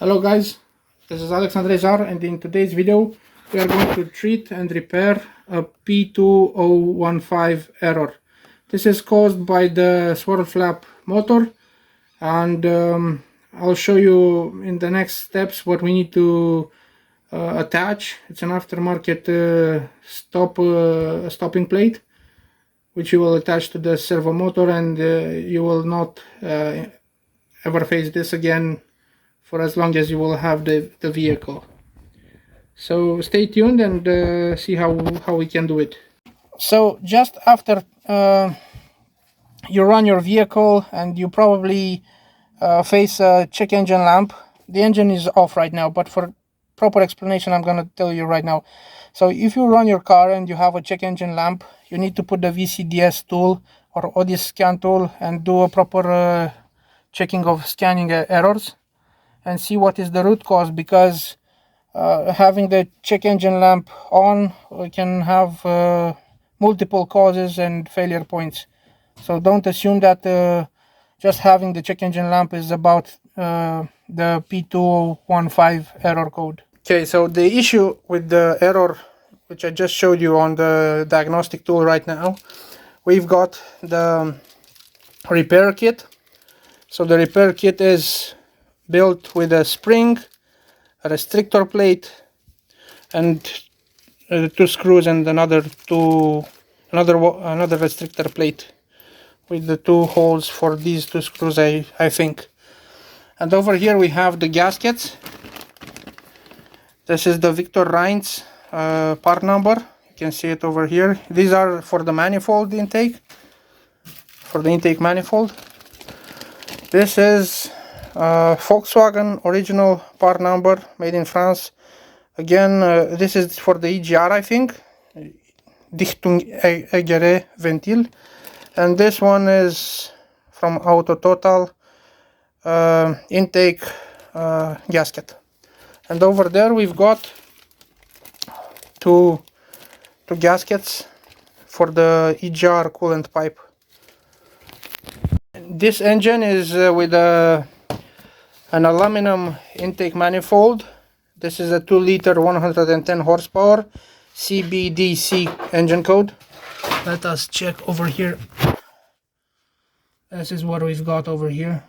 Hello guys, this is Alexandre Jar, and in today's video we are going to treat and repair a P2015 error. This is caused by the swirl flap motor, and I'll show you in the next steps what we need to attach. It's an aftermarket stopping plate which you will attach to the servo motor, and you will not ever face this again for as long as you will have the vehicle. So stay tuned and see how we can do it. So just after you run your vehicle and you probably face a check engine lamp. The engine is off right now, but for proper explanation I'm gonna tell you right now. So if you run your car and you have a check engine lamp, you need to put the VCDS tool or Audi scan tool and do a proper checking of scanning errors and see what is the root cause, because having the check engine lamp on can have multiple causes and failure points. So don't assume that just having the check engine lamp is about the P2015 error code. Okay, so the issue with the error, which I just showed you on the diagnostic tool right now, we've got the repair kit. So the repair kit is built with a spring, a restrictor plate, and two screws and another restrictor plate with the two holes for these two screws, I think. And over here we have the gaskets. This is the Victor Reinz part number. You can see it over here. These are for the manifold intake, for the intake manifold. This is Volkswagen original part number, made in France. Again, this is for the EGR, I think, Dichtung Egere Ventil, and this one is from Auto Total intake gasket. And over there we've got two gaskets for the EGR coolant pipe. This engine is with an aluminum intake manifold. This is a 2-liter 110 horsepower CBDC engine code. Let us check over here. This is what we've got over here.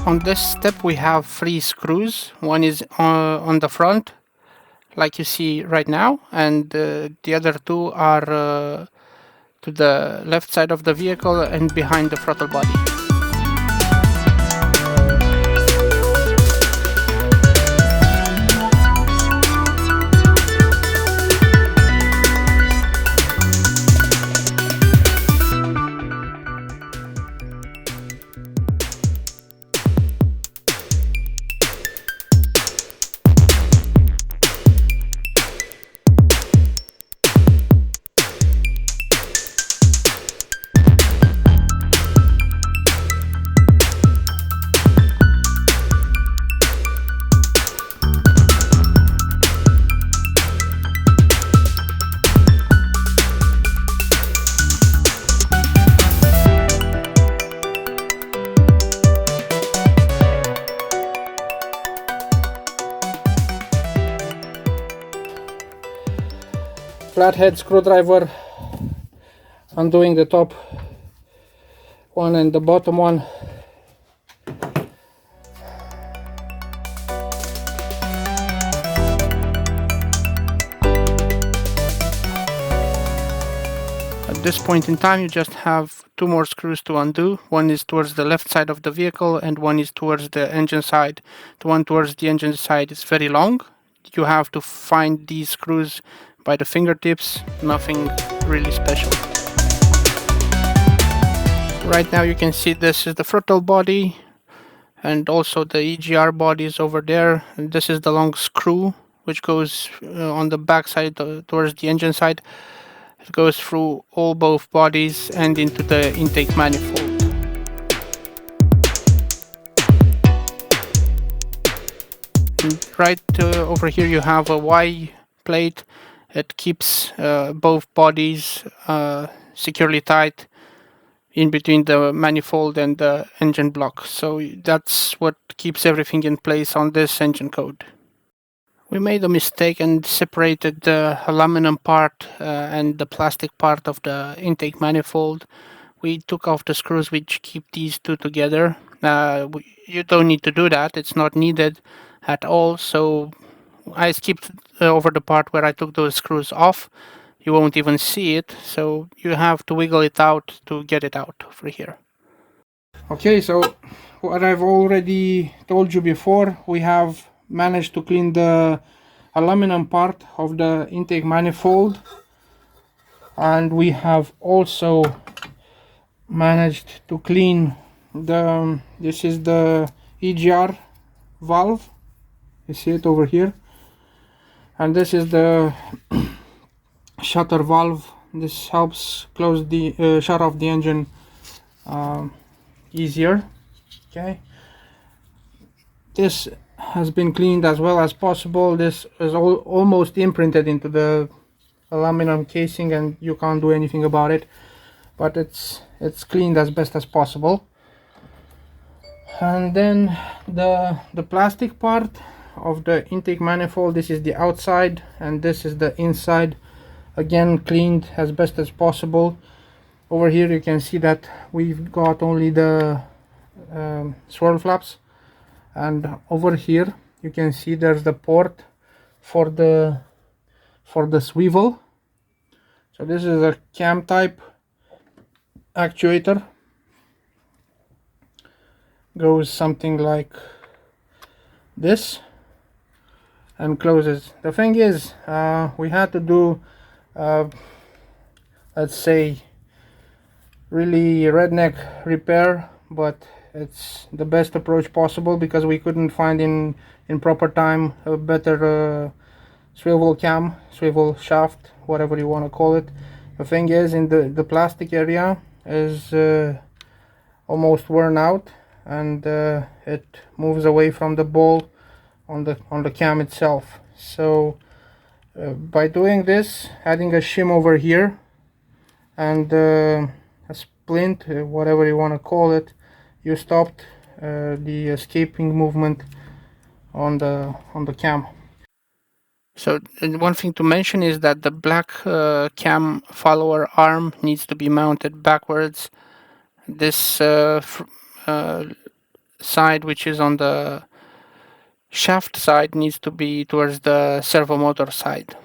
On this step we have 3 screws. One is on the front, like you see right now, and the other 2 are to the left side of the vehicle and behind the throttle body. Flathead screwdriver, undoing the top one and the bottom one. At this point in time you just have 2 more screws to undo. One is towards the left side of the vehicle and one is towards the engine side. The one towards the engine side is very long. You have to find these screws by the fingertips, nothing really special. Right now you can see this is the throttle body and also the EGR body is over there. And this is the long screw which goes on the back side towards the engine side. It goes through both bodies and into the intake manifold. And right over here you have a Y plate. It keeps both bodies securely tight in between the manifold and the engine block. So that's what keeps everything in place on this engine code. We made a mistake and separated the aluminum part and the plastic part of the intake manifold. We took off the screws which keep these two together. You don't need to do that, it's not needed at all. So I skipped over the part where I took those screws off. You won't even see it, so you have to wiggle it out to get it out over here. Okay, so what I've already told you before, we have managed to clean the aluminum part of the intake manifold, and we have also managed to clean this is the EGR valve. You see it over here, and this is the shutter valve. This helps close the shut off the engine easier. Okay, this has been cleaned as well as possible. This is almost imprinted into the aluminum casing and you can't do anything about it, but it's cleaned as best as possible. And then the plastic part of the intake manifold, this is the outside and this is the inside, again cleaned as best as possible. Over here you can see that we've got only the swirl flaps, and over here you can see there's the port for the swivel. So this is a cam type actuator, goes something like this and closes. The thing is, we had to do let's say really redneck repair, but it's the best approach possible because we couldn't find in proper time a better swivel shaft, whatever you want to call it. The thing is, in the plastic area is almost worn out, and it moves away from the ball on the cam itself. So by doing this, adding a shim over here and a splint, whatever you want to call it, you stopped the escaping movement on the cam. So one thing to mention is that the black cam follower arm needs to be mounted backwards. This side which is on the shaft side needs to be towards the servo motor side.